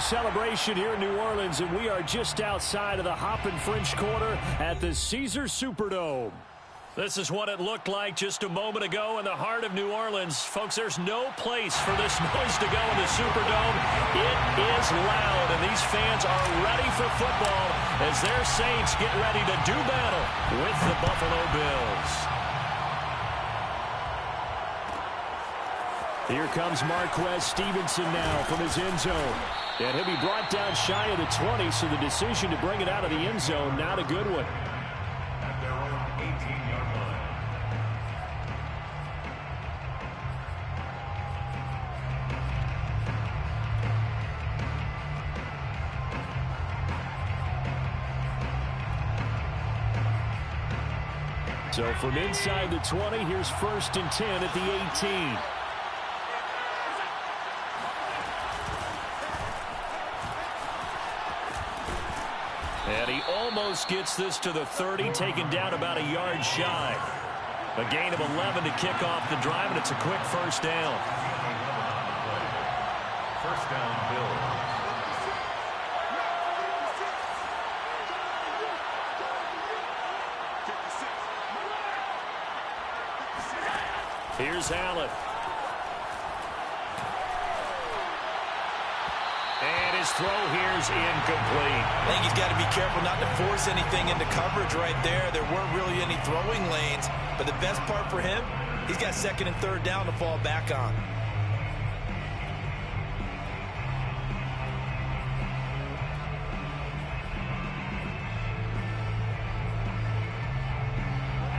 celebration here in New Orleans, and we are just outside of the Hoppin' French Quarter at the Caesars Superdome. This is what it looked like just a moment ago in the heart of New Orleans. Folks, there's no place for this noise to go in the Superdome. It is loud, and these fans are ready for football as their Saints get ready to do battle with the Buffalo Bills. Here comes Marquez Stevenson now from his end zone. And he'll be brought down shy of the 20, so the decision to bring it out of the end zone, not a good one. At their own 18-yard line. So from inside the 20, here's 1st and 10 at the 18. And he almost gets this to the 30, taken down about a yard shy. A gain of 11 to kick off the drive, and it's a quick first down. First down, Bills. Here's Allen. And his throw here is incomplete. I think he's got to be careful not to force anything into coverage right there. There weren't really any throwing lanes, but the best part for him, he's got 2nd and 3rd down to fall back on.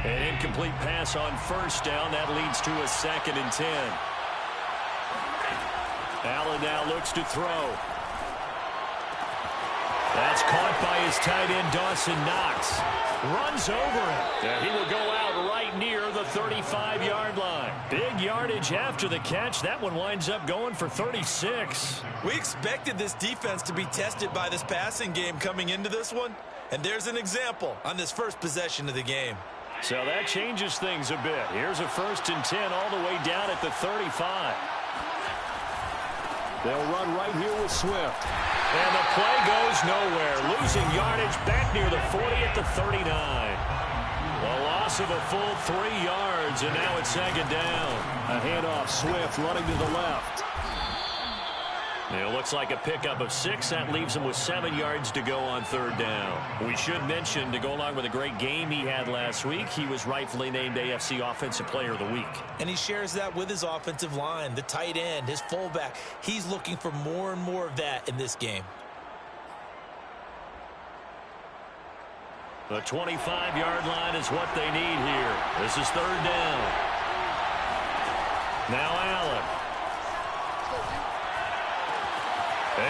An incomplete pass on 1st down. That leads to a 2nd and 10. Allen now looks to throw. That's caught by his tight end, Dawson Knox. Runs over him. And he will go out right near the 35-yard line. Big yardage after the catch. That one winds up going for 36. We expected this defense to be tested by this passing game coming into this one. And there's an example on this first possession of the game. So that changes things a bit. Here's a 1st and 10 all the way down at the 35. They'll run right here with Swift. And the play goes nowhere. Losing yardage back near the 40 at the 39. A loss of a full 3 yards, and now it's 2nd down. A handoff, Swift running to the left. It looks like a pickup of 6. That leaves him with 7 yards to go on 3rd down. We should mention, to go along with a great game he had last week, he was rightfully named AFC Offensive Player of the Week. And he shares that with his offensive line, the tight end, his fullback. He's looking for more and more of that in this game. The 25-yard line is what they need here. This is 3rd down. Now Allen.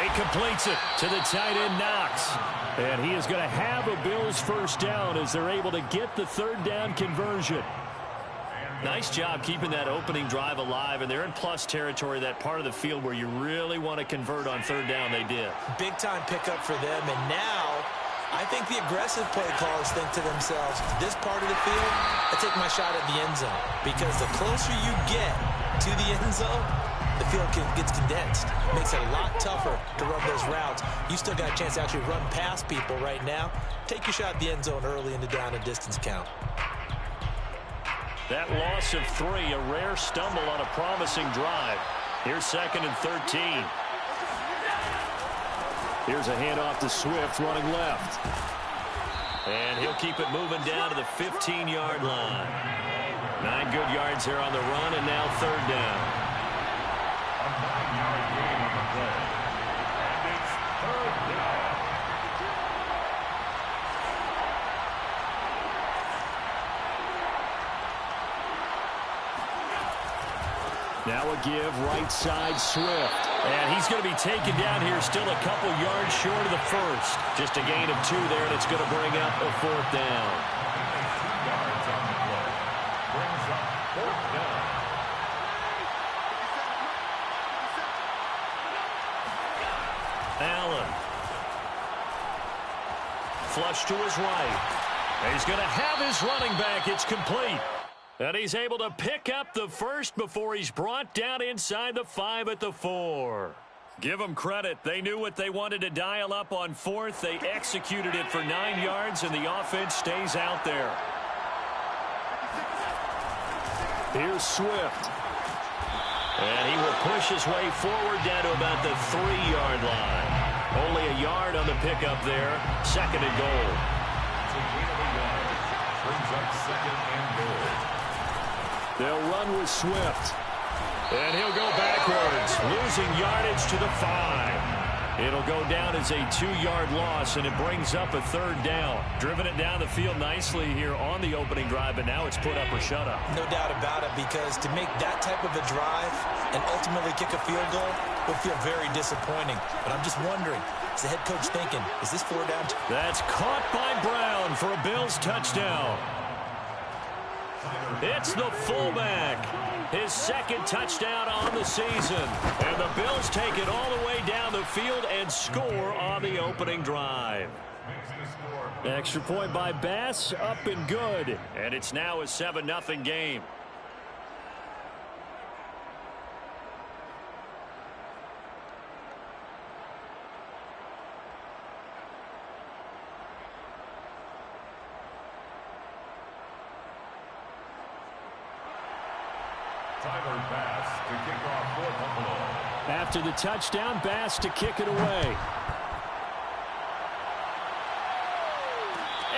He completes it to the tight end, Knox. And he is going to have a Bills 1st down as they're able to get the 3rd down conversion. Nice job keeping that opening drive alive, and they're in plus territory, that part of the field where you really want to convert on 3rd down. They did. Big-time pickup for them, and now I think the aggressive play callers think to themselves, this part of the field, I take my shot at the end zone. Because the closer you get to the end zone, the field gets condensed. Makes it a lot tougher to run those routes. You still got a chance to actually run past people right now. Take your shot at the end zone early in the down and distance count. That loss of 3, a rare stumble on a promising drive. Here's 2nd and 13. Here's a handoff to Swift running left. And he'll keep it moving down to the 15-yard line. 9 good yards there on the run, and now 3rd down. A 9-yard gain on the play. And it's 3rd down. Now a give right side Swift. And he's going to be taken down here, still a couple yards short of the 1st. Just a gain of 2 there, and it's going to bring up a 4th down. 2 yards on the play. Brings up 4th down. Allen. Flush to his right. And he's going to have his running back. It's complete. And he's able to pick up the 1st before he's brought down inside the 5 at the 4. Give them credit. They knew what they wanted to dial up on fourth. They executed it for 9 yards, and the offense stays out there. Here's Swift. And he will push his way forward down to about the 3-yard line. Only a yard on the pickup there. Second and goal. Brings up second and goal. They'll run with Swift. And he'll go backwards, losing yardage to the 5. It'll go down as a 2-yard loss, and it brings up a third down. Driven it down the field nicely here on the opening drive, but now it's put up or shut up. No doubt about it, because to make that type of a drive and ultimately kick a field goal will feel very disappointing. But I'm just wondering, is the head coach thinking, is this 4 down? That's caught by Brown for a Bills touchdown. It's the fullback. His second touchdown on the season. And the Bills take it all the way down the field and score on the opening drive. Extra point by Bass, up and good. And it's now a 7-0 game. Bass to kick off for Buffalo. After the touchdown, Bass to kick it away.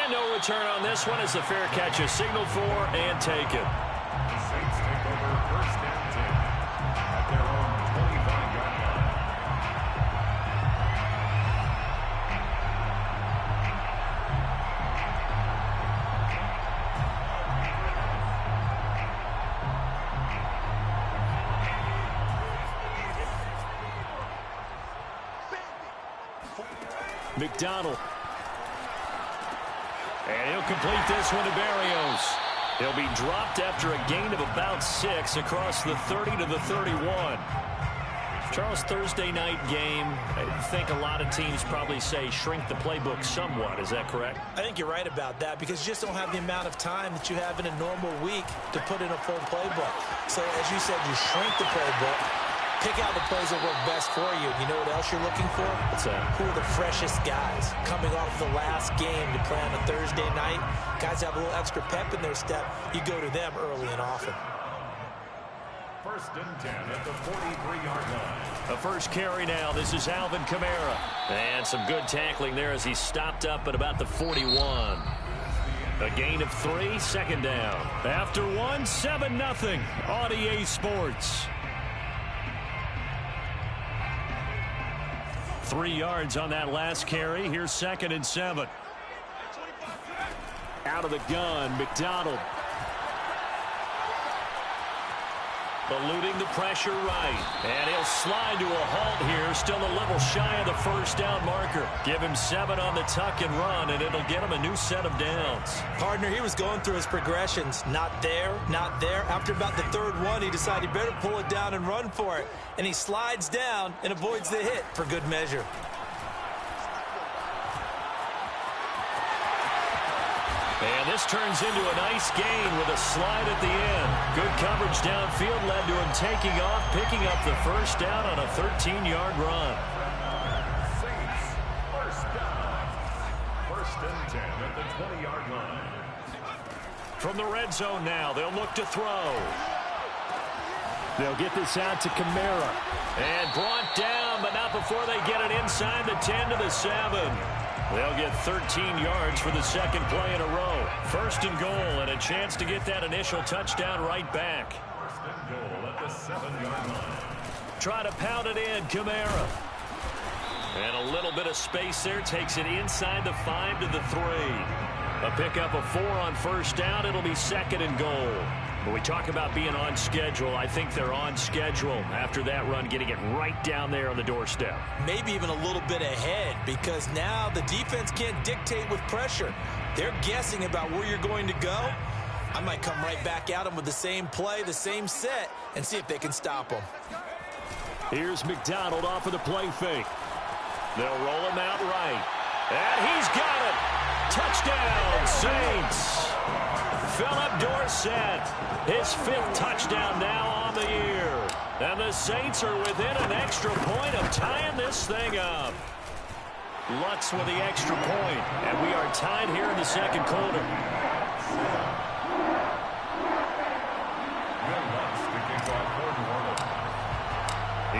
And no return on this one as the fair catch is signaled for and taken. The Saints take over first and 10 at their own 25-yard line. McDonald. And he'll complete this one to Berrios. He'll be dropped after a gain of about 6 across the 30 to the 31. Charles, Thursday night game, I think a lot of teams probably say shrink the playbook somewhat. Is that correct? I think you're right about that, because you just don't have the amount of time that you have in a normal week to put in a full playbook. So, as you said, you shrink the playbook. Pick out the plays that work best for you. You know what else you're looking for? What's that? Who are the freshest guys coming off the last game to play on a Thursday night? Guys have a little extra pep in their step. You go to them early and often. First and 10 at the 43-yard line. The first carry now. This is Alvin Kamara. And some good tackling there as he stopped up at about the 41. A gain of 3, second down. After one, 7-0 on EA Sports. 3 yards on that last carry. Here's second and 7. Out of the gun, McDonald. Eluding the pressure right. And he'll slide to a halt here. Still a little shy of the first down marker. Give him 7 on the tuck and run, and it'll get him a new set of downs. Partner, he was going through his progressions. Not there, not there. After about the third one, he decided he better pull it down and run for it. And he slides down and avoids the hit for good measure. And this turns into a nice gain with a slide at the end. Good coverage downfield led to him taking off, picking up the first down on a 13-yard run. Saints, first down. First and 10 at the 20-yard line. From the red zone now, they'll look to throw. They'll get this out to Kamara. And brought down, but not before they get it inside the 10 to the 7. They'll get 13 yards for the second play in a row. First and goal, and a chance to get that initial touchdown right back. First and goal at the 7-yard line. Try to pound it in, Kamara. And a little bit of space there, takes it inside the 5 to the 3. A pickup of 4 on first down, it'll be second and goal. When we talk about being on schedule, I think they're on schedule after that run, getting it right down there on the doorstep. Maybe even a little bit ahead, because now the defense can't dictate with pressure. They're guessing about where you're going to go. I might come right back at them with the same play, the same set, and see if they can stop them. Here's McDonald off of the play fake. They'll roll him out right. And he's got it. Touchdown, Saints. Philip Dorsett. His 5th touchdown now on the year. And the Saints are within an extra point of tying this thing up. Lutz with the extra point, and we are tied here in the second quarter.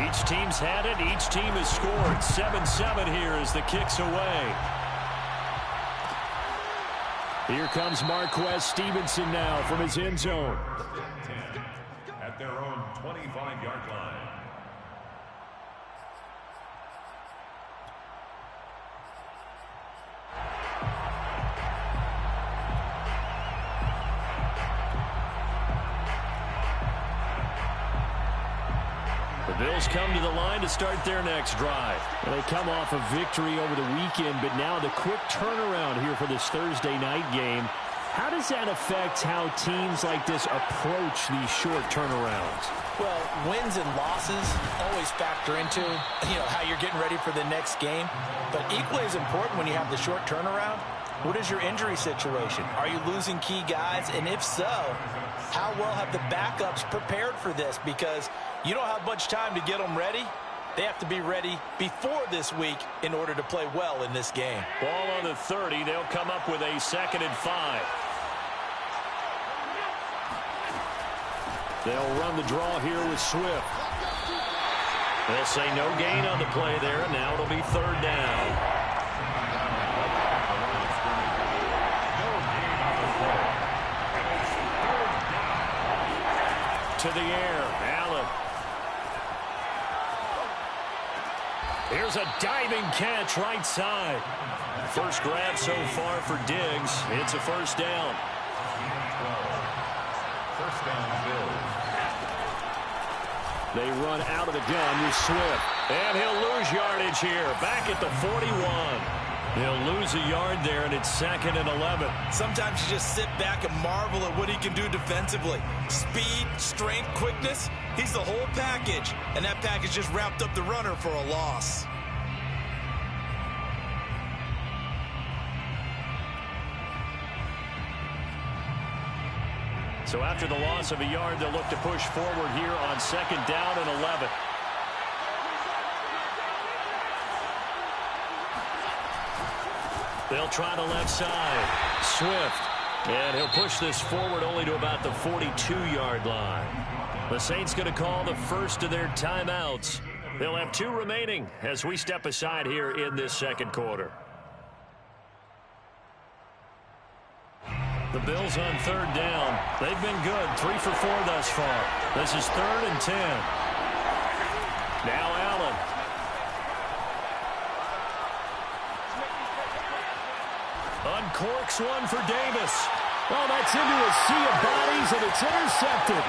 Each team's had it. Each team has scored. 7-7 here as the kick's away. Here comes Marquez Stevenson now from his end zone. At their own 25-yard line. The Bills come to the line to start their next drive. Well, they come off a victory over the weekend, but now the quick turnaround here for this Thursday night game. How does that affect how teams like this approach these short turnarounds? Well, wins and losses always factor into, how you're getting ready for the next game. But equally as important when you have the short turnaround, what is your injury situation? Are you losing key guys? And if so, how well have the backups prepared for this? Because you don't have much time to get them ready. They have to be ready before this week in order to play well in this game. Ball on the 30. They'll come up with a 2nd and 5. They'll run the draw here with Swift. They'll say no gain on the play there. Now it'll be 3rd down. To the air, Allen. Here's a diving catch right side. First grab so far for Diggs. It's a 1st down. 1st down, Bills. They run out of the gun with Swift. And he'll lose yardage here. Back at the 41. He'll lose a yard there, and it's 2nd and 11. Sometimes you just sit back and marvel at what he can do defensively. Speed, strength, quickness. He's the whole package. And that package just wrapped up the runner for a loss. So after the loss of a yard, they'll look to push forward here on 2nd down and 11. They'll try the left side. Swift. And he'll push this forward only to about the 42-yard line. The Saints going to call the first of their timeouts. They'll have 2 remaining as we step aside here in this second quarter. The Bills on 3rd down. They've been good. 3 for 4 thus far. This is 3rd and 10. Now Allen. Uncorks one for Davis. Oh, that's into a sea of bodies, and it's intercepted.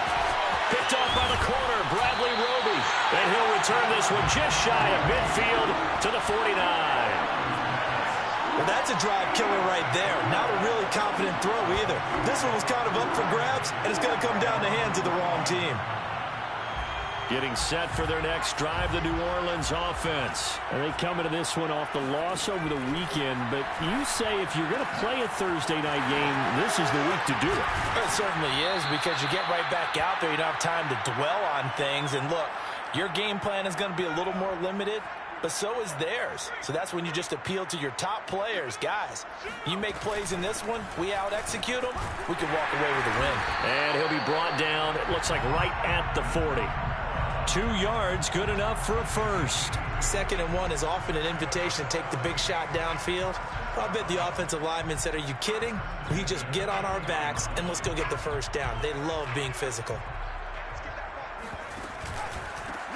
Picked off by the corner, Bradley Roby. And he'll return this one just shy of midfield to the 49. Well, that's a drive killer right there. Not a really confident throw either. This one was kind of up for grabs, and it's going to come down the hands of the wrong team. Getting set for their next drive, the New Orleans offense. And they come into this one off the loss over the weekend, but you say if you're going to play a Thursday night game, this is the week to do it. It certainly is, because you get right back out there. You don't have time to dwell on things. And look, your game plan is going to be a little more limited, but so is theirs. So that's when you just appeal to your top players. Guys, you make plays in this one, we out-execute them, we can walk away with a win. And he'll be brought down, it looks like right at the 40. 2 yards, good enough for a first. 2nd and 1 is often an invitation to take the big shot downfield. I bet the offensive lineman said, are you kidding? We just get on our backs and let's go get the first down. They love being physical.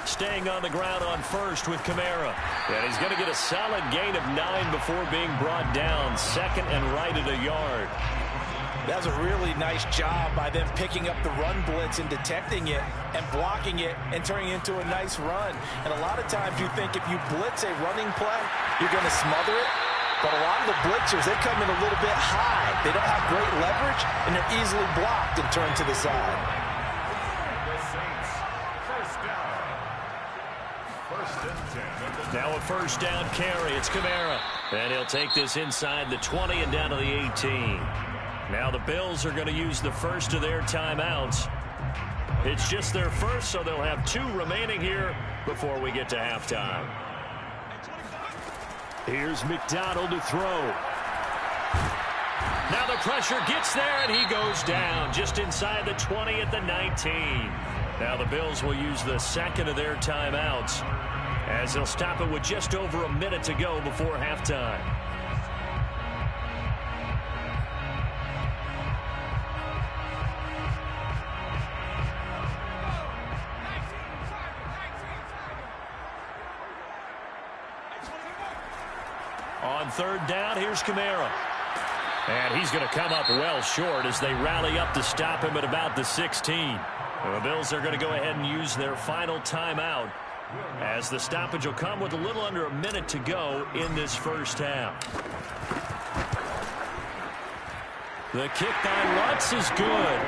Staying on the ground on first with Kamara. And he's going to get a solid gain of 9 before being brought down. 2nd and right at a yard. That was a really nice job by them picking up the run blitz and detecting it and blocking it and turning it into a nice run. And a lot of times you think if you blitz a running play, you're going to smother it. But a lot of the blitzers, they come in a little bit high. They don't have great leverage, and they're easily blocked and turned to the side. Now a first down carry. It's Kamara. And he'll take this inside the 20 and down to the 18. Now the Bills are going to use the first of their timeouts. It's just their first, so they'll have 2 remaining here before we get to halftime. Here's McDonald to throw. Now the pressure gets there, and he goes down just inside the 20 at the 19. Now the Bills will use the second of their timeouts as they'll stop it with just over a minute to go before halftime. On third down, here's Kamara. And he's going to come up well short as they rally up to stop him at about the 16. The Bills are going to go ahead and use their final timeout as the stoppage will come with a little under a minute to go in this first half. The kick by Lutz is good.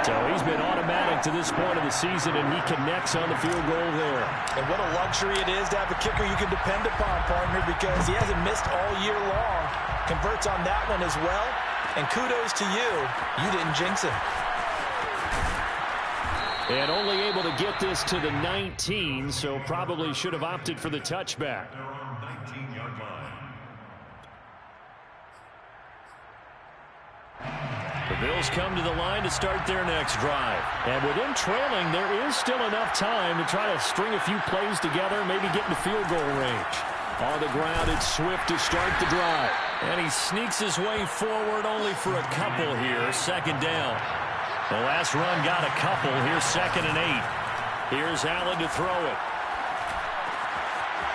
So he's been automatic to this point of the season, and he connects on the field goal there. And what a luxury it is to have a kicker you can depend upon, partner, because he hasn't missed all year long. Converts on that one as well. And kudos to you. You didn't jinx him. And only able to get this to the 19, so probably should have opted for the touchback. The Bills come to the line to start their next drive. And with them trailing, there is still enough time to try to string a few plays together, maybe get into field goal range. On the ground, it's Swift to start the drive. And he sneaks his way forward only for a couple here. Second down. The last run got a couple. Here's 2nd and 8. Here's Allen to throw it.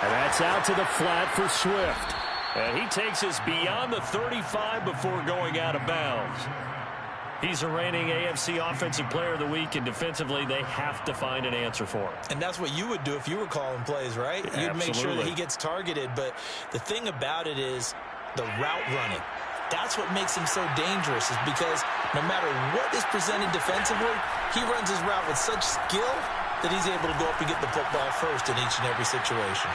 And that's out to the flat for Swift. And he takes us beyond the 35 before going out of bounds. He's a reigning AFC Offensive Player of the Week, and defensively, they have to find an answer for him. And that's what you would do if you were calling plays, right? You'd make sure that he gets targeted. But the thing about it is the route running. That's what makes him so dangerous, is because no matter what is presented defensively, he runs his route with such skill that he's able to go up and get the football first in each and every situation.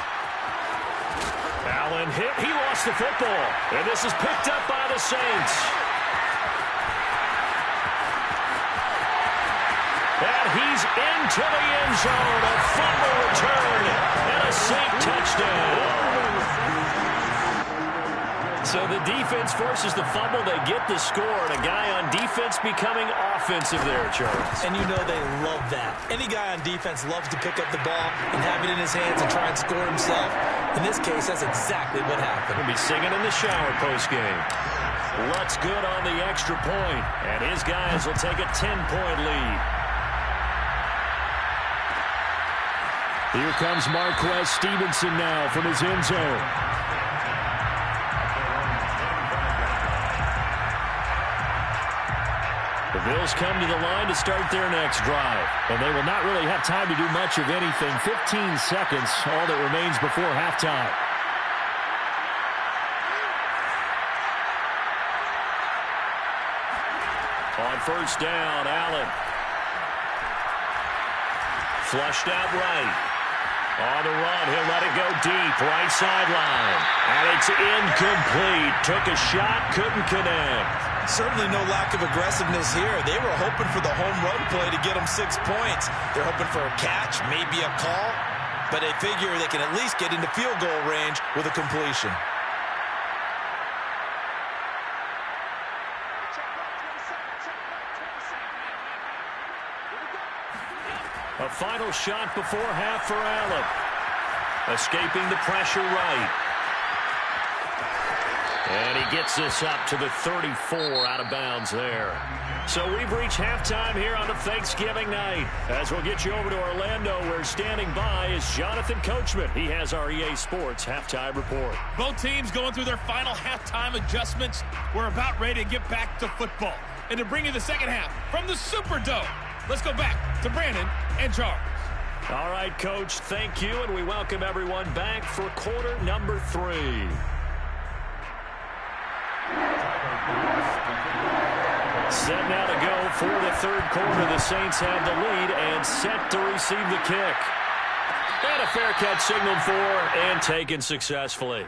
Allen hit. He lost the football. And this is picked up by the Saints. And he's into the end zone. A fumble return and a Saint touchdown. So the defense forces the fumble. They get the score. And a guy on defense becoming offensive there, Charles. And you know they love that. Any guy on defense loves to pick up the ball and have it in his hands and try and score himself. In this case, that's exactly what happened. He'll be singing in the shower post-game. Lutz good on the extra point. And his guys will take a 10-point lead. Here comes Marquez Stevenson now from his end zone. The Bills come to the line to start their next drive. And they will not really have time to do much of anything. 15 seconds, all that remains before halftime. On first down, Allen. Flushed out right. On the run, he'll let it go deep, right sideline. And it's incomplete. Took a shot, couldn't connect. Certainly no lack of aggressiveness here. They were hoping for the home run play to get them 6 points. They're hoping for a catch, maybe a call. But they figure they can at least get into field goal range with a completion. A final shot before half for Allen. Escaping the pressure right. And he gets this up to the 34 out of bounds there. So we've reached halftime here on a Thanksgiving night. As we'll get you over to Orlando, where standing by is Jonathan Coachman. He has our EA Sports halftime report. Both teams going through their final halftime adjustments. We're about ready to get back to football. And to bring you the second half from the Superdome, let's go back to Brandon and Charles. All right, Coach, thank you, and we welcome everyone back for quarter number 3. Set now to go for the third quarter. The Saints have the lead and set to receive the kick. And a fair catch signaled for and taken successfully.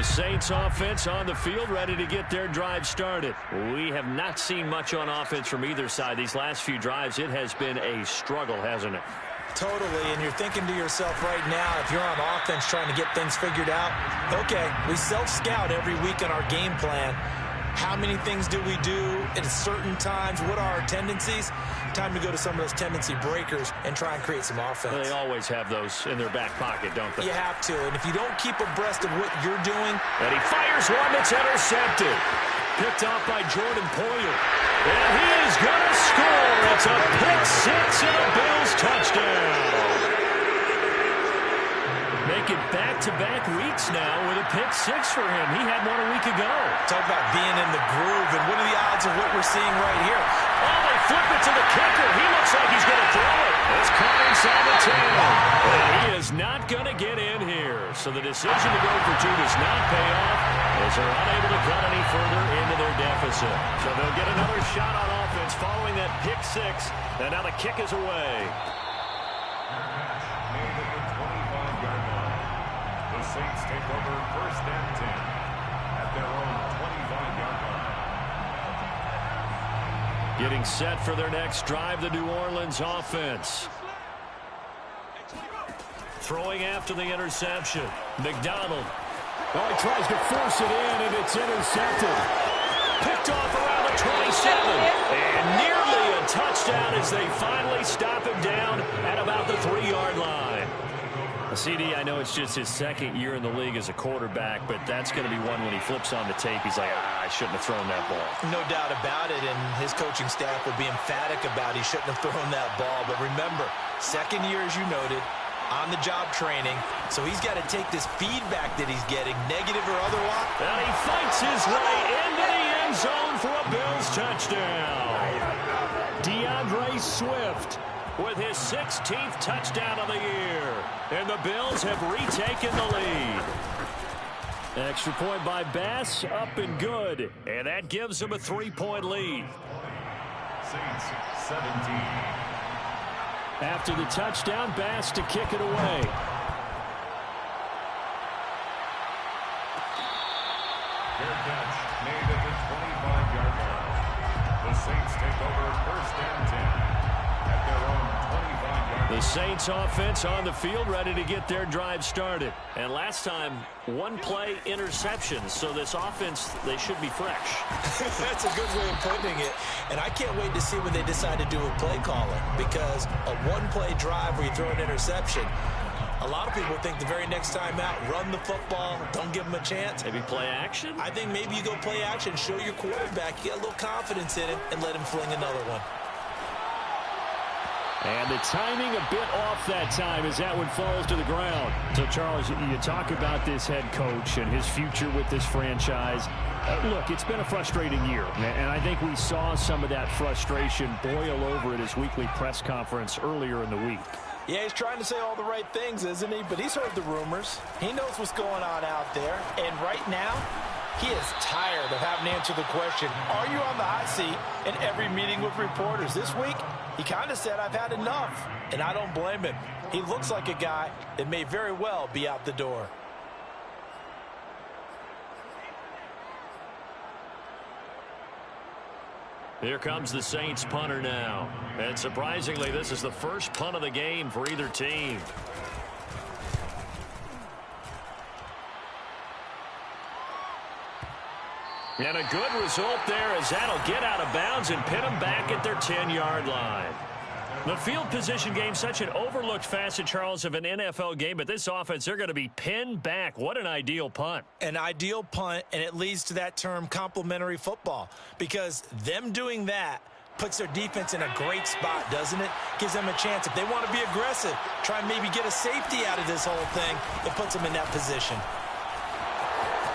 The Saints offense on the field, ready to get their drive started. We have not seen much on offense from either side. These last few drives, it has been a struggle, hasn't it? Totally, and you're thinking to yourself right now, if you're on offense trying to get things figured out, okay, we self-scout every week on our game plan. How many things do we do at certain times? What are our tendencies? Time to go to some of those tendency breakers and try and create some offense. They always have those in their back pocket, don't they? You have to, and if you don't keep abreast of what you're doing. And he fires one that's intercepted. Picked off by Jordan Poyer. And he is going to score. It's a pick six and a Bills touchdown. Making back-to-back weeks now with a pick six for him. He had one a week ago. Talk about being in the groove, and what are the odds of what we're seeing right here? Oh, they flip it to the kicker. He looks like he's going to throw it. It's caught inside the 10. And he is not going to get in here. So the decision to go for two does not pay off as they're unable to cut any further into their deficit. So they'll get another shot on offense following that pick six. And now the kick is away. The Saints take over first and 10 at their own 25-yard line. Getting set for their next drive, the New Orleans offense. Throwing after the interception. McDonald. Oh, he tries to force it in, and it's intercepted. Picked off around the 27. And nearly a touchdown as they finally stop him down at about the 3-yard line. CD, I know it's just his second year in the league as a quarterback, but that's going to be one when he flips on the tape. He's like, I shouldn't have thrown that ball. No doubt about it, and his coaching staff will be emphatic about he shouldn't have thrown that ball. But remember, second year, as you noted, on-the-job training, so he's got to take this feedback that he's getting, negative or otherwise. And he fights his way into the end zone for a Bills touchdown. DeAndre Swift with his 16th touchdown of the year. And the Bills have retaken the lead. Extra point by Bass, up and good. And that gives them a 3-point lead. Saints 17. After the touchdown, Bass to kick it away. Fair catch made at the 25-yard line. The Saints take over first and 10. The Saints offense on the field ready to get their drive started. And last time, one-play interceptions. So this offense, they should be fresh. That's a good way of putting it. And I can't wait to see when they decide to do a play calling. Because a one-play drive where you throw an interception, a lot of people think the very next time out, run the football, don't give them a chance. Maybe play action? I think maybe you go play action, show your quarterback, you get a little confidence in it, and let him fling another one. And the timing a bit off that time as that one falls to the ground. So, Charles, you talk about this head coach and his future with this franchise. Look, it's been a frustrating year, and I think we saw some of that frustration boil over at his weekly press conference earlier in the week. Yeah, he's trying to say all the right things, isn't he? But he's heard the rumors. He knows what's going on out there. And right now, he is tired of having to answer the question, are you on the hot seat in every meeting with reporters? This week, he kind of said, I've had enough, and I don't blame him. He looks like a guy that may very well be out the door. Here comes the Saints punter now. And surprisingly, this is the first punt of the game for either team. And a good result there as that'll get out of bounds and pin them back at their 10-yard line. The field position game, such an overlooked facet, Charles, of an NFL game, but this offense, they're going to be pinned back. What an ideal punt. An ideal punt, and it leads to that term complementary football, because them doing that puts their defense in a great spot, doesn't it? Gives them a chance. If they want to be aggressive, try and maybe get a safety out of this whole thing, it puts them in that position.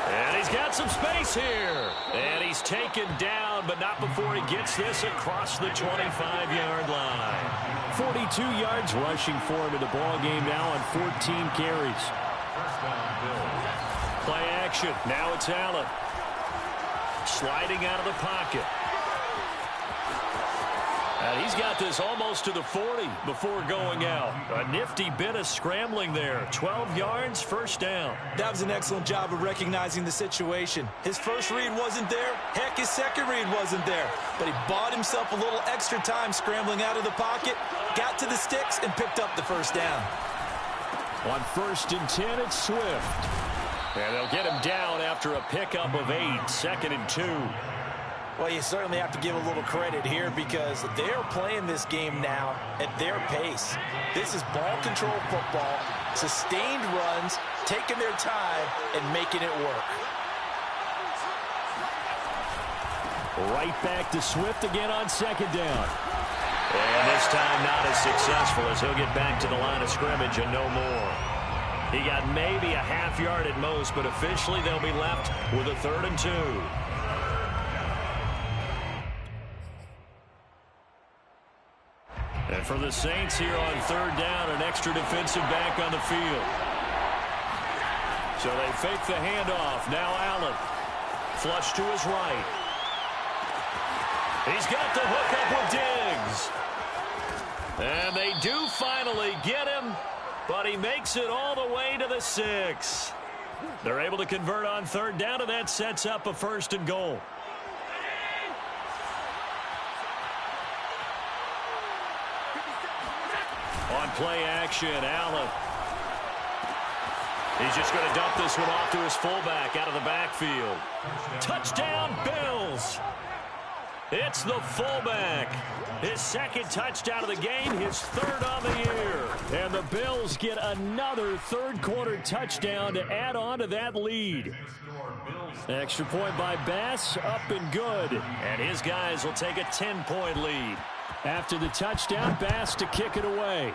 And he's got some space here. And he's taken down, but not before he gets this across the 25-yard line. 42 yards rushing for him in the ball game now on 14 carries. Play action. Now it's Allen. Sliding out of the pocket. And he's got this almost to the 40 before going out. A nifty bit of scrambling there. 12 yards, first down. That was an excellent job of recognizing the situation. His first read wasn't there. Heck, his second read wasn't there. But he bought himself a little extra time scrambling out of the pocket, got to the sticks, and picked up the first down. On 1st and 10, it's Swift. And they'll get him down after a pickup of 8, 2nd and 2. Well, you certainly have to give a little credit here because they're playing this game now at their pace. This is ball control football, sustained runs, taking their time, and making it work. Right back to Swift again on 2nd down. And this time not as successful as he'll get back to the line of scrimmage and no more. He got maybe a half yard at most, but officially they'll be left with a 3rd and 2. And for the Saints here on 3rd down, an extra defensive back on the field. So they fake the handoff. Now Allen. Flush to his right. He's got the hook up with Diggs. And they do finally get him, but he makes it all the way to the 6. They're able to convert on 3rd down, and that sets up a 1st and goal. On play action, Allen. He's just going to dump this one off to his fullback out of the backfield. Touchdown, Bills! It's the fullback. His 2nd touchdown of the game, his 3rd on the year. And the Bills get another 3rd quarter touchdown to add on to that lead. Extra point by Bass, up and good. And his guys will take a 10-point lead. After the touchdown, Bass to kick it away.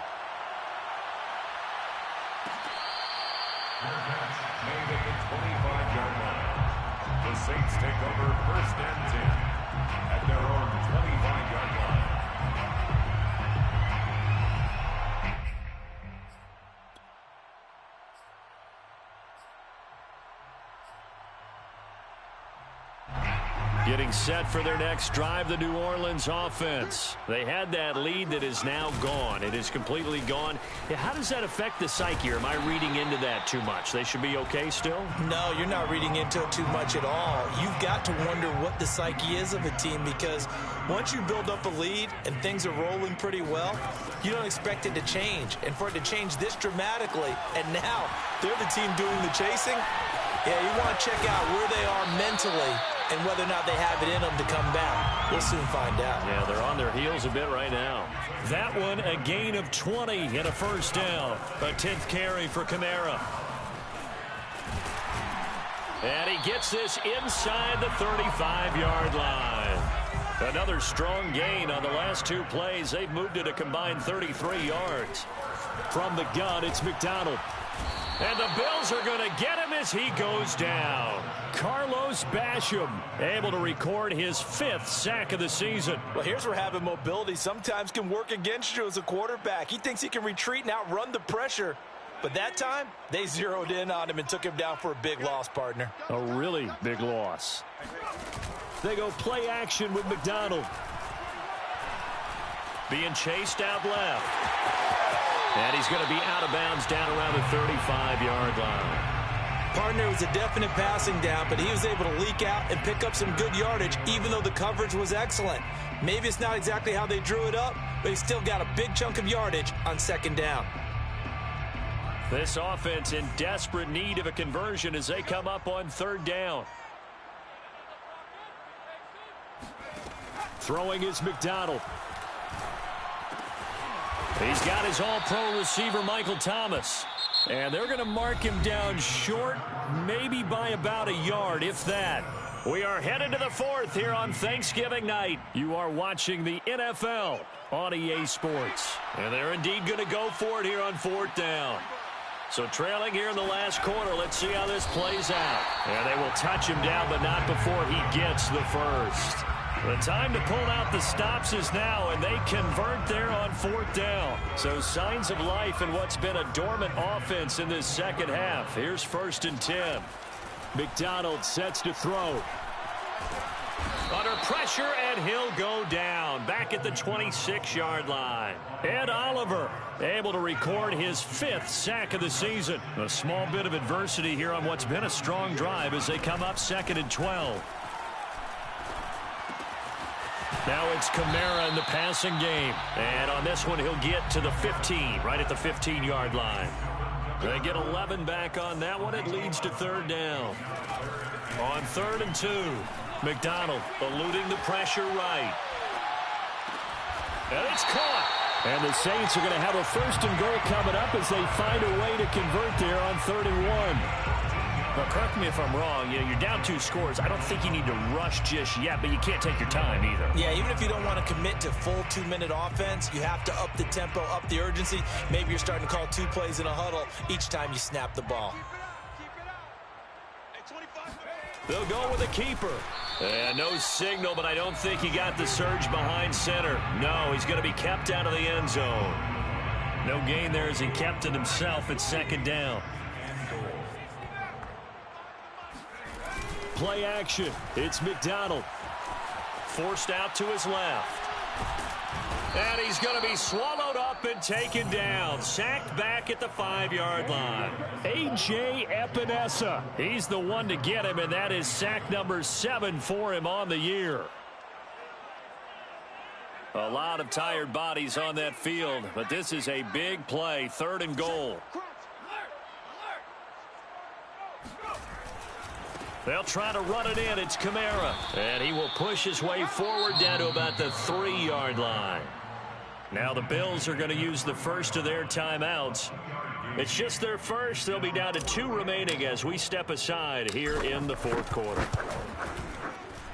Made at the 25-yard line. The Saints take over 1st and 10 at their own 25-yard line. Getting set for their next drive, the New Orleans offense. They had that lead that is now gone. It is completely gone. How does that affect the psyche? Or am I reading into that too much? They should be okay still? No, you're not reading into it too much at all. You've got to wonder what the psyche is of a team because once you build up a lead and things are rolling pretty well, you don't expect it to change. And for it to change this dramatically, and now they're the team doing the chasing, yeah, you want to check out where they are mentally and whether or not they have it in them to come back. We'll soon find out. Yeah, they're on their heels a bit right now. That one, a gain of 20 and a 1st down. A 10th carry for Kamara. And he gets this inside the 35-yard line. Another strong gain on the last 2 plays. They've moved it a combined 33 yards. From the gun, it's McDonald. And the Bills are going to get him as he goes down. Carlos Basham able to record his 5th sack of the season. Well, here's where having mobility sometimes can work against you as a quarterback. He thinks he can retreat and outrun the pressure. But that time, they zeroed in on him and took him down for a big loss, partner. A really big loss. They go play action with McDonald. Being chased out left. And he's going to be out of bounds down around the 35-yard line. Partner, was a definite passing down, but he was able to leak out and pick up some good yardage, even though the coverage was excellent. Maybe it's not exactly how they drew it up, but he still got a big chunk of yardage on 2nd down. This offense in desperate need of a conversion as they come up on 3rd down. Throwing is McDonald. He's got his all-pro receiver, Michael Thomas. And they're going to mark him down short, maybe by about a yard, if that. We are headed to the 4th here on Thanksgiving night. You are watching the NFL on EA Sports. And they're indeed going to go for it here on 4th down. So trailing here in the last quarter, let's see how this plays out. And they will touch him down, but not before he gets the 1st. The time to pull out the stops is now, and they convert there on 4th down. So signs of life in what's been a dormant offense in this 2nd half. Here's 1st and 10. McDonald sets to throw. Under pressure, and he'll go down. Back at the 26-yard line. Ed Oliver able to record his 5th sack of the season. A small bit of adversity here on what's been a strong drive as they come up 2nd and 12. Now it's Kamara in the passing game. And on this one, he'll get to the 15, right at the 15-yard line. They get 11 back on that one. It leads to 3rd down. On 3rd and 2, McDonald eluding the pressure right. And it's caught. And the Saints are going to have a 1st and goal coming up as they find a way to convert there on 3rd and 1. Now, correct me if I'm wrong. You're down 2 scores. I don't think you need to rush just yet, but you can't take your time either. Yeah, even if you don't want to commit to full 2-minute offense, you have to up the tempo, up the urgency. Maybe you're starting to call 2 plays in a huddle each time you snap the ball. They'll go with a keeper. And no signal, but I don't think he got the surge behind center. No, he's going to be kept out of the end zone. No gain there as he kept it himself at 2nd down. Play action. It's McDonald. Forced out to his left. And he's going to be swallowed up and taken down. Sacked back at the 5-yard line. A.J. Epinesa. He's the one to get him, and that is sack number 7 for him on the year. A lot of tired bodies on that field, but this is a big play. 3rd and goal. They'll try to run it in. It's Kamara. And he will push his way forward down to about the 3-yard line. Now the Bills are going to use the first of their timeouts. It's just their first. They'll be down to 2 remaining as we step aside here in the 4th quarter.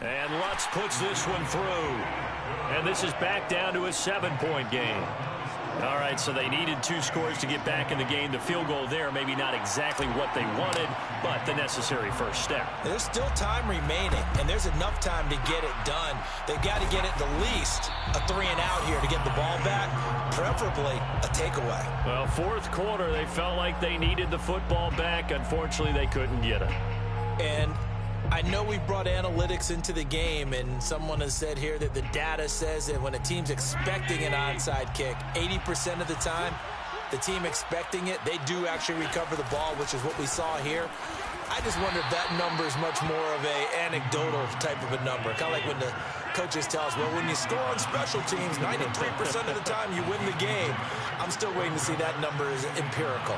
And Lutz puts this one through. And this is back down to a 7-point game. All right, so they needed 2 scores to get back in the game. The field goal there, maybe not exactly what they wanted, but the necessary first step. There's still time remaining, and there's enough time to get it done. They've got to get it the least a 3-and-out here to get the ball back, preferably a takeaway. Well, 4th quarter, they felt like they needed the football back. Unfortunately, they couldn't get it. And I know we brought analytics into the game, and someone has said here that the data says that when a team's expecting an onside kick, 80% of the time, the team expecting it, they do actually recover the ball, which is what we saw here. I just wonder if that number is much more of a anecdotal type of a number. Kind of like when the coaches tell us, well, when you score on special teams, 93% of the time you win the game. I'm still waiting to see that number is empirical.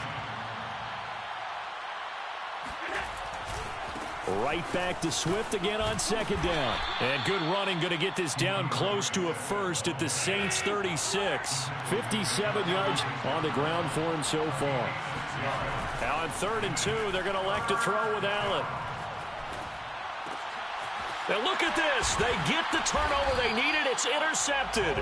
Right back to Swift again on 2nd down. And good running, going to get this down close to a 1st at the Saints 36. 57 yards on the ground for him so far. Now on 3rd and 2, they're going to elect to throw with Allen. And look at this. They get the turnover they needed. It's intercepted.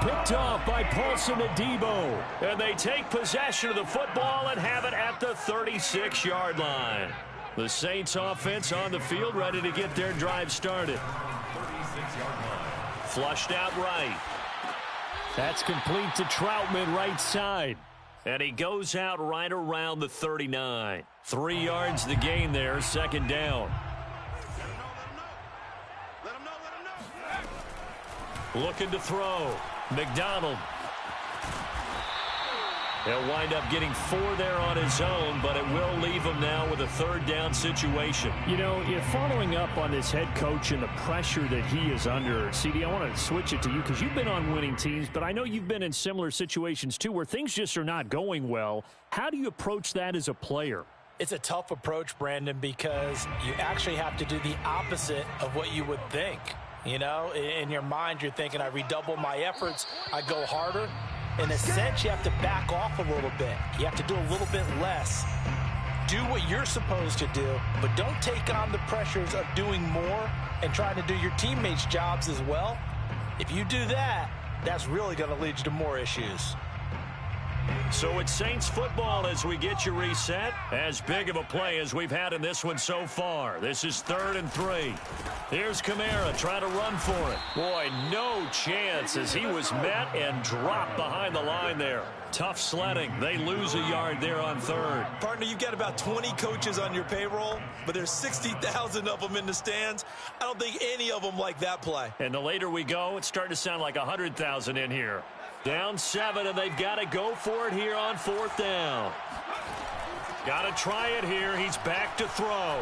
Picked off by Paulson Adebo. And they take possession of the football and have it at the 36-yard line. The Saints offense on the field, ready to get their drive started. 36-yard line. Flushed out right. That's complete to Troutman right side. And he goes out right around the 39. 3 yards the gain there, 2nd down. Looking to throw. McDonald. He'll wind up getting 4 there on his own, but it will leave him now with a 3rd down situation. You know, following up on this head coach and the pressure that he is under, CD, I want to switch it to you because you've been on winning teams, but I know you've been in similar situations too where things just are not going well. How do you approach that as a player? It's a tough approach, Brandon, because you actually have to do the opposite of what you would think. You know, in your mind, you're thinking, I redouble my efforts, I go harder. In a sense, you have to back off a little bit. You have to do a little bit less. Do what you're supposed to do, but don't take on the pressures of doing more and trying to do your teammates' jobs as well. If you do that, that's really going to lead you to more issues. So it's Saints football as we get you reset. As big of a play as we've had in this one so far. This is 3rd and 3. Here's Kamara trying to run for it. Boy, no chance as he was met and dropped behind the line there. Tough sledding. They lose a yard there on 3rd. Partner, you've got about 20 coaches on your payroll, but there's 60,000 of them in the stands. I don't think any of them like that play. And the later we go, it's starting to sound like 100,000 in here. Down 7, and they've got to go for it here on 4th down. Got to try it here. He's back to throw.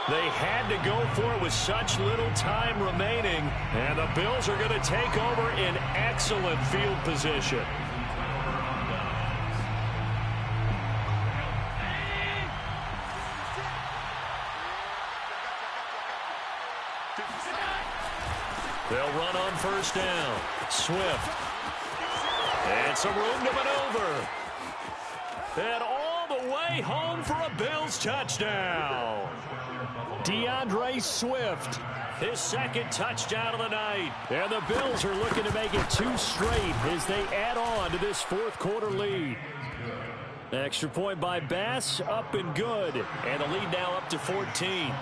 They had to go for it with such little time remaining, and the Bills are going to take over in excellent field position. They'll run on 1st down. Swift. And some room to maneuver. And all the way home for a Bills touchdown. DeAndre Swift, his 2nd touchdown of the night. And the Bills are looking to make it 2 straight as they add on to this 4th quarter lead. Extra point by Bass, up and good. And the lead now up to 14.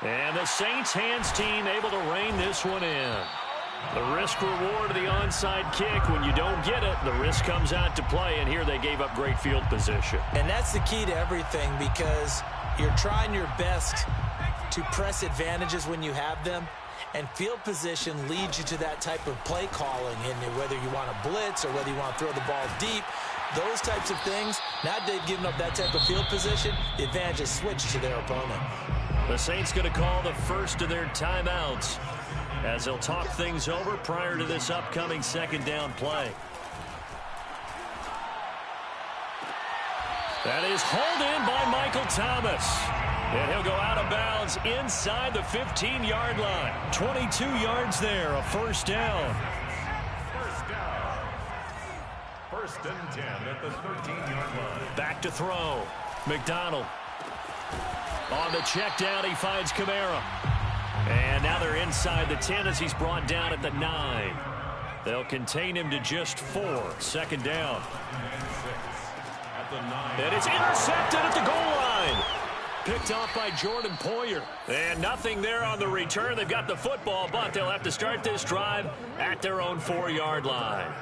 And the Saints hands team able to rein this one in. The risk reward of the onside kick. When you don't get it, the risk comes out to play, and here they gave up great field position. And that's the key to everything, because you're trying your best to press advantages when you have them, and field position leads you to that type of play calling, and whether you want to blitz or whether you want to throw the ball deep, those types of things. Now they've given up that type of field position, the advantage is switched to their opponent. The Saints going to call the first of their timeouts as they'll talk things over prior to this upcoming 2nd down play. That is hauled in by Michael Thomas. And he'll go out of bounds inside the 15-yard line. 22 yards there, a 1st down. 1st and 10 at the 13-yard line. Back to throw. McDonald. On the check down, he finds Kamara. And now they're inside the 10 as he's brought down at the 9. They'll contain him to just 4. 2nd down. And it's intercepted at the goal line. Picked off by Jordan Poyer. And nothing there on the return. They've got the football, but they'll have to start this drive at their own 4-yard line.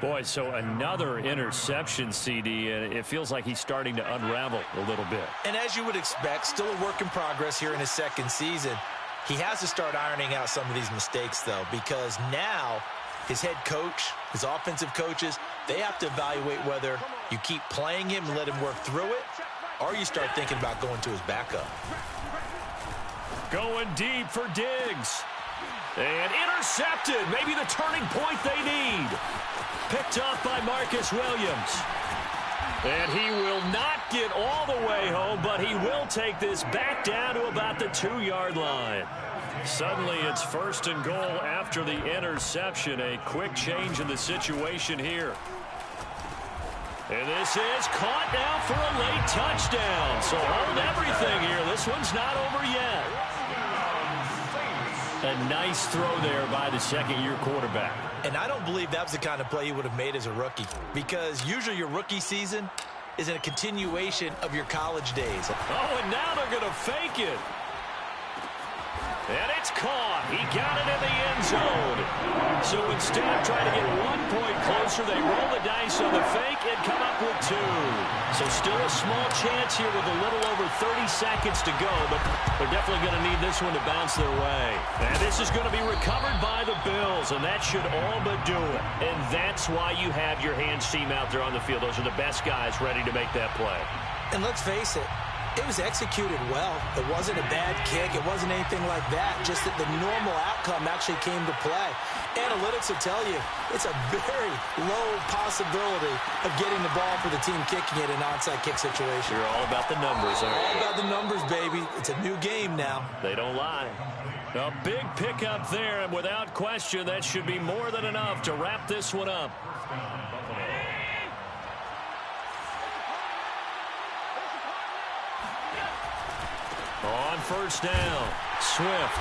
Boy, so another interception, CD, and it feels like he's starting to unravel a little bit. And as you would expect, still a work in progress here in his 2nd season. He has to start ironing out some of these mistakes, though, because now his head coach, his offensive coaches, they have to evaluate whether you keep playing him and let him work through it, or you start thinking about going to his backup. Going deep for Diggs. And intercepted. Maybe the turning point they need. Picked off by Marcus Williams. And he will not get all the way home, but he will take this back down to about the 2-yard line. Suddenly it's 1st and goal after the interception. A quick change in the situation here. And this is caught now for a late touchdown. So hold everything here. This one's not over yet. A nice throw there by the 2nd-year quarterback. And I don't believe that was the kind of play he would have made as a rookie, because usually your rookie season is a continuation of your college days. Oh, and now they're going to fake it. And it's caught. He got it in the end zone. So instead of trying to get 1 point closer, they roll the dice on the fake and come up with 2. So still a small chance here with a little over 30 seconds to go, but they're definitely going to need this one to bounce their way. And this is going to be recovered by the Bills, and that should all but do it. And that's why you have your hands team out there on the field. Those are the best guys ready to make that play. And let's face it, it was executed well. It wasn't a bad kick. It wasn't anything like that. Just that the normal outcome actually came to play. Analytics will tell you it's a very low possibility of getting the ball for the team kicking it in an onside kick situation. You're all about the numbers, aren't you? All about the numbers, baby. It's a new game now. They don't lie. A big pickup there, and without question, that should be more than enough to wrap this one up. On first down, Swift.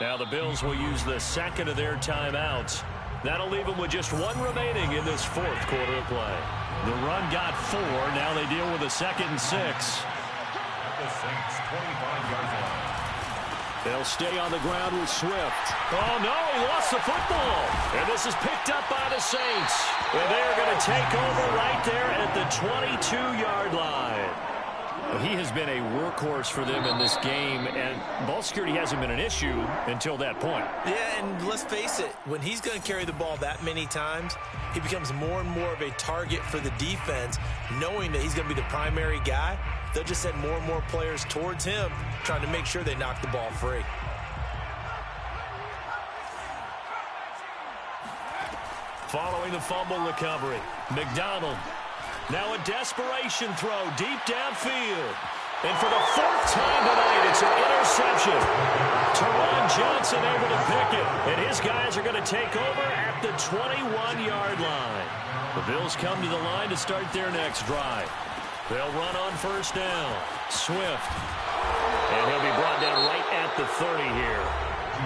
Now the Bills will use the second of their timeouts. That'll leave them with just one remaining in this fourth quarter of play. The run got 4. Now they deal with a 2nd and 6. The Saints 25-yard line. They'll stay on the ground with Swift. Oh, no, he lost the football. And this is picked up by the Saints. And they're going to take over right there at the 22-yard line. Well, he has been a workhorse for them in this game, and ball security hasn't been an issue until that point. Yeah, and let's face it, when he's going to carry the ball that many times, he becomes more and more of a target for the defense, knowing that he's going to be the primary guy. They'll just send more and more players towards him, trying to make sure they knock the ball free. Following the fumble recovery, McDonald. Now a desperation throw deep downfield. And for the 4th time tonight, it's an interception. Teron Johnson able to pick it. And his guys are going to take over at the 21-yard line. The Bills come to the line to start their next drive. They'll run on first down. Swift. And he'll be brought down right at the 30 here.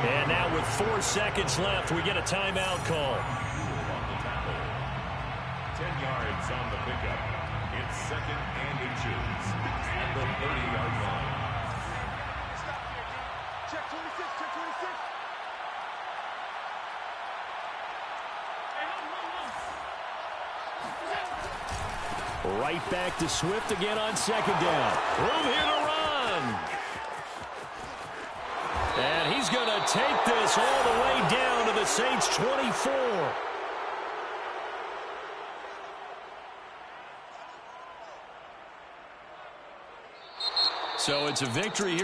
And now with 4 seconds left, we get a timeout call. 10 yards on the pickup. It's 2nd and inches at the 30-yard line. Check 26, check 26. Right back to Swift again on 2nd down. Room here to run. And he's going to take this all the way down to the Saints' 24. So it's a victory here.